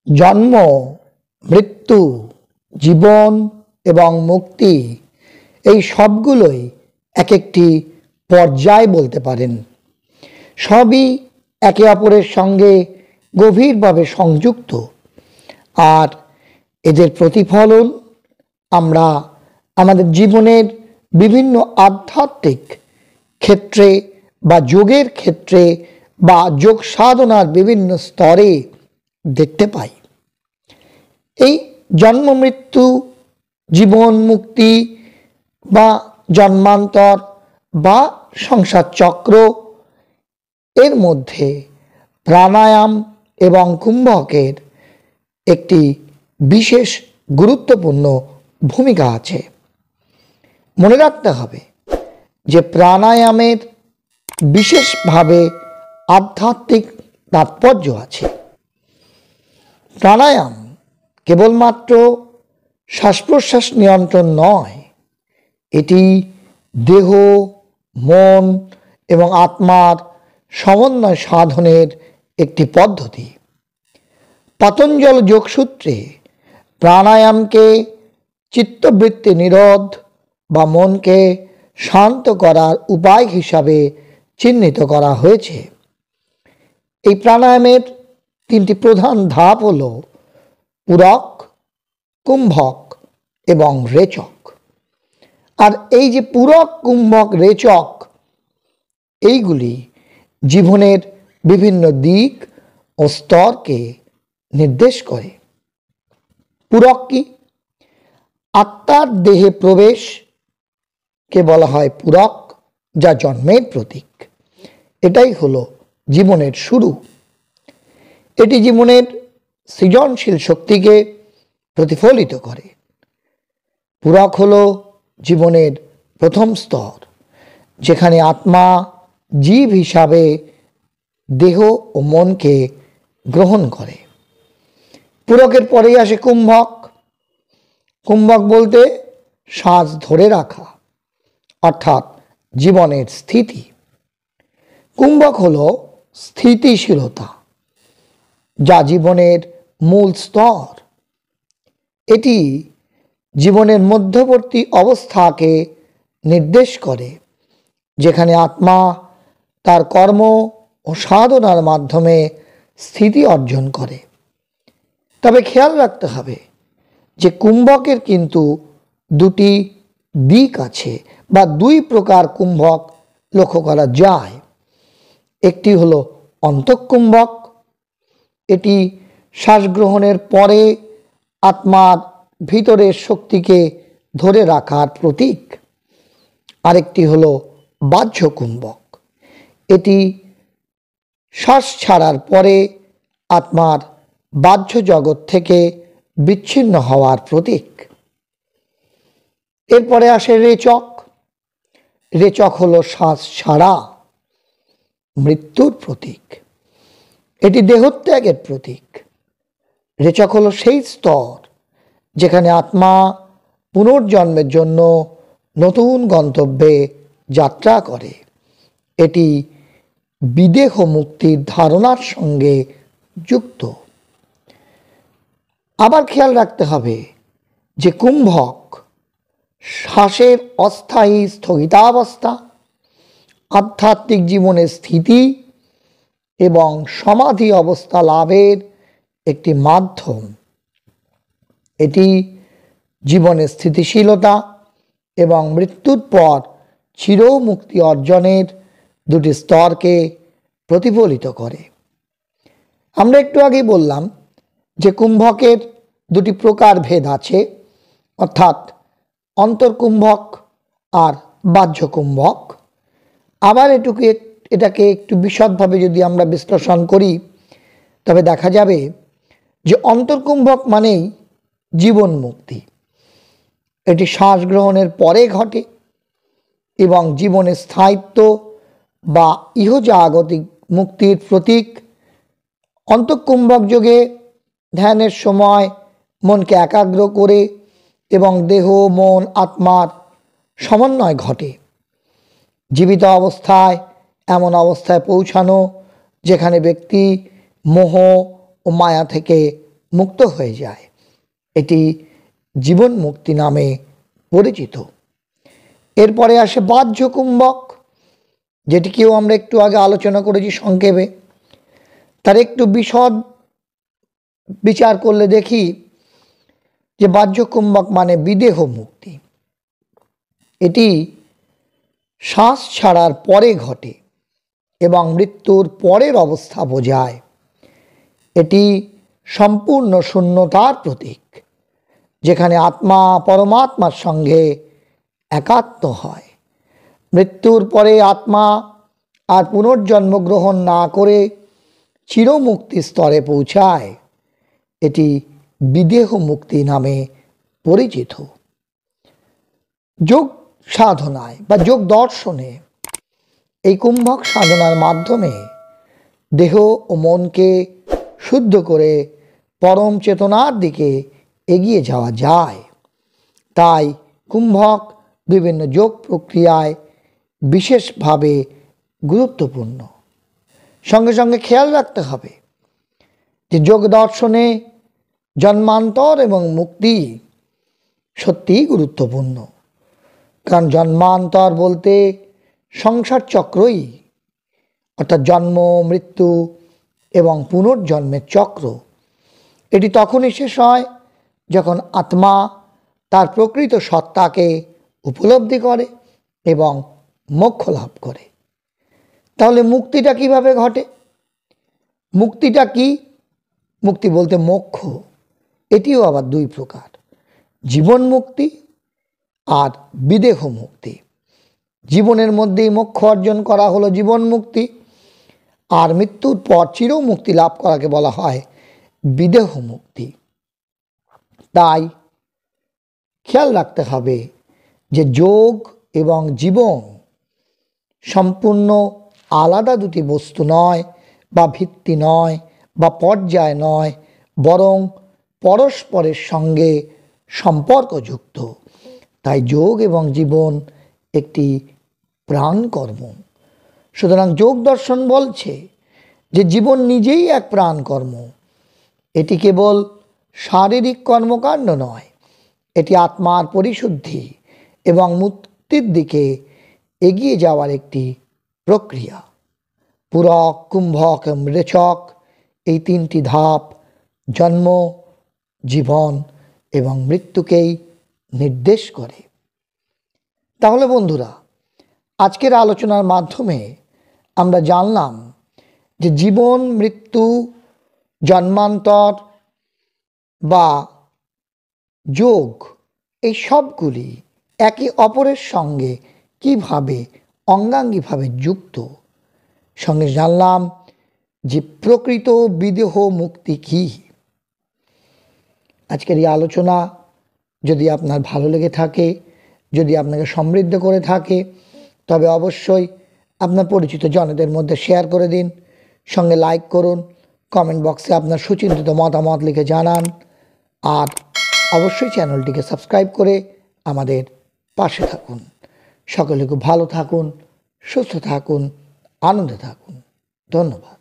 জন্ম, মৃত্যু, জীবন এবং মুক্তি এই সবগুলোই এক একটি পর্যায় বলতে পারেন। সবই একে অপরের সঙ্গে গভীরভাবে সংযুক্ত, আর এদের প্রতিফলন আমরা আমাদের জীবনের বিভিন্ন আধ্যাত্মিক ক্ষেত্রে বা যোগের ক্ষেত্রে বা যোগ সাধনার বিভিন্ন স্তরে দেখতে পাই। এই জন্ম, মৃত্যু, জীবন, মুক্তি বা জন্মান্তর বা সংসার চক্র এর মধ্যে প্রাণায়াম এবং কুম্ভকের একটি বিশেষ গুরুত্বপূর্ণ ভূমিকা আছে। মনে রাখতে হবে যে প্রাণায়ামের বিশেষভাবে আধ্যাত্মিক তাৎপর্য আছে। প্রাণায়াম কেবলমাত্র শ্বাস প্রশ্বাস নিয়ন্ত্রণ নয়, এটি দেহ, মন এবং আত্মার সমন্বয় সাধনের একটি পদ্ধতি। পতঞ্জল যোগসূত্রে প্রাণায়ামকে চিত্তবৃত্তি নিরোধ বা মনকে শান্ত করার উপায় হিসাবে চিহ্নিত করা হয়েছে। এই প্রাণায়ামের তিনটি প্রধান ধাপ হল পূরক, কুম্ভক এবং রেচক। আর এই যে পূরক, কুম্ভক, রেচক এইগুলি জীবনের বিভিন্ন দিক ও স্তরকে নির্দেশ করে। পূরক কি? আত্মার দেহে প্রবেশকে বলা হয় পূরক, যা জন্মের প্রতীক। এটাই হলো জীবনের শুরু। এটি জীবনের সৃজনশীল শক্তিকে প্রতিফলিত করে। পূরক হলো জীবনের প্রথম স্তর, যেখানে আত্মা জীব হিসাবে দেহ ও মনকে গ্রহণ করে। পূরকের পরেই আসে কুম্ভক। কুম্ভক বলতে শ্বাস ধরে রাখা, অর্থাৎ জীবনের স্থিতি। কুম্ভক হলো স্থিতিশীলতা, যা জীবনের মূল স্তর। এটি জীবনের মধ্যবর্তী অবস্থাকে নির্দেশ করে, যেখানে আত্মা তার কর্ম ও সাধনার মাধ্যমে স্থিতি অর্জন করে। তবে খেয়াল রাখতে হবে যে কুম্ভকের কিন্তু দুটি দিক আছে বা দুই প্রকার কুম্ভক লক্ষ্য করা যায়। একটি হলো অন্তঃকুম্ভক, এটি শ্বাস গ্রহণের পরে আত্মার ভিতরের শক্তিকে ধরে রাখার প্রতীক। আরেকটি হলো বাহ্য কুম্ভক, এটি শ্বাস ছাড়ার পরে আত্মার বাহ্য জগৎ থেকে বিচ্ছিন্ন হওয়ার প্রতীক। এরপরে আসে রেচক। রেচক হলো শ্বাস ছাড়া, মৃত্যুর প্রতীক। এটি দেহত্যাগের প্রতীক। রেচক হলো সেই স্তর যেখানে আত্মা পুনর্জন্মের জন্য নতুন গন্তব্যে যাত্রা করে। এটি বিদেহ মুক্তির ধারণার সঙ্গে যুক্ত। আবার খেয়াল রাখতে হবে যে কুম্ভক শ্বাসের অস্থায়ী স্থগিতাবস্থা, আধ্যাত্মিক জীবনের স্থিতি এবং সমাধি অবস্থা লাভের একটি মাধ্যম। এটি জীবনের স্থিতিশীলতা এবং মৃত্যুর পর চিরমুক্তি অর্জনের দুটি স্তরকে প্রতিফলিত করে। আমরা একটু আগেই বললাম যে কুম্ভকের দুটি প্রকার ভেদ আছে, অর্থাৎ অন্তর্কুম্ভক আর বাহ্য কুম্ভক। আবার এটাকে একটু বিশদভাবে যদি আমরা বিশ্লেষণ করি, তবে দেখা যাবে যে অন্তর্কুম্ভক মানেই জীবন মুক্তি। এটি শ্বাস গ্রহণের পরে ঘটে এবং জীবনের স্থায়িত্ব বা ইহজাগতিক মুক্তির প্রতীক। অন্তঃকুম্ভক যোগে ধ্যানের সময় মনকে একাগ্র করে এবং দেহ, মন, আত্মার সমন্বয় ঘটে। জীবিত অবস্থায় এমন অবস্থায় পৌঁছানো যেখানে ব্যক্তি মোহ ও মায়া থেকে মুক্ত হয়ে যায়। এটি জীবন মুক্তি নামে পরিচিত। এরপরে আসে বাহ্য কুম্ভক, যেটিকেও আমরা একটু আগে আলোচনা করেছি সংক্ষেপে। তার একটু বিশদ বিচার করলে দেখি যে বাহ্য কুম্ভক মানে বিদেহ মুক্তি। এটি শ্বাস ছাড়ার পরে ঘটে এবং মৃত্যুর পরের অবস্থা বোঝায়। এটি সম্পূর্ণ শূন্যতার প্রতীক, যেখানে আত্মা পরমাত্মার সঙ্গে একাত্ম হয়। মৃত্যুর পরে আত্মা আর পুনর্জন্ম গ্রহণ না করে চিরমুক্তি স্তরে পৌঁছায়। এটি বিদেহ মুক্তি নামে পরিচিত। যোগ সাধনায় বা যোগ দর্শনে এই কুম্ভক সাধনার মাধ্যমে দেহ ও মনকে শুদ্ধ করে পরম চেতনার দিকে এগিয়ে যাওয়া যায়। তাই কুম্ভক বিভিন্ন যোগ প্রক্রিয়ায় বিশেষভাবে গুরুত্বপূর্ণ। সঙ্গে সঙ্গে খেয়াল রাখতে হবে যে যোগ দর্শনে জন্মান্তর এবং মুক্তি সত্যিই গুরুত্বপূর্ণ। কারণ জন্মান্তর বলতে সংসার চক্রই, অর্থাৎ জন্ম, মৃত্যু এবং পুনর্জন্মের চক্র। এটি তখনই শেষ হয় যখন আত্মা তার প্রকৃত সত্তাকে উপলব্ধি করে এবং মোক্ষ লাভ করে। তাহলে মুক্তিটা কিভাবে ঘটে? মুক্তিটা কি? মুক্তি বলতে মোক্ষ, এটিও আবার দুই প্রকার, জীবন মুক্তি আর বিদেহ মুক্তি। জীবনের মধ্যেই মোক্ষ অর্জন করা হলো জীবন মুক্তি, আর মৃত্যুর পর চির মুক্তি লাভ করাকে বলা হয় বিদেহ মুক্তি। তাই খেয়াল রাখতে হবে যে যোগ এবং জীবন সম্পূর্ণ আলাদা দুটি বস্তু নয়, বা ভিত্তি নয়, বা পর্যায় নয়, বরং পরস্পরের সঙ্গে সম্পর্কযুক্ত। তাই যোগ এবং জীবন একটি প্রাণকর্ম। সুতরাং যোগ দর্শন বলছে যে জীবন নিজেই এক প্রাণকর্ম। এটি কেবল শারীরিক কর্মকাণ্ড নয়, এটি আত্মার পরিশুদ্ধি এবং মুক্তির দিকে এগিয়ে যাওয়ার একটি প্রক্রিয়া। পুরক, কুম্ভক এবং রেচক, এই তিনটি ধাপ জন্ম, জীবন এবং মৃত্যুকেই নির্দেশ করে। তাহলে বন্ধুরা, আজকের আলোচনার মাধ্যমে আমরা জানলাম যে জীবন, মৃত্যু, জন্মান্তর বা যোগ, এই সবগুলি একে অপরের সঙ্গে কিভাবে অঙ্গাঙ্গিভাবে যুক্ত। সঙ্গে জানলাম যে প্রকৃত বিদেহ মুক্তি কী। আজকের এই আলোচনা যদি আপনার ভালো লেগে থাকে, যদি আপনাকে সমৃদ্ধ করে থাকে, তবে অবশ্যই আপনার পরিচিত জনদের মধ্যে শেয়ার করে দিন। সঙ্গে লাইক করুন, কমেন্ট বক্সে আপনার সুচিন্তিত মতামত লিখে জানান, আর অবশ্যই চ্যানেলটিকে সাবস্ক্রাইব করে আমাদের পাশে থাকুন। সকলে খুব ভালো থাকুন, সুস্থ থাকুন, আনন্দে থাকুন। ধন্যবাদ।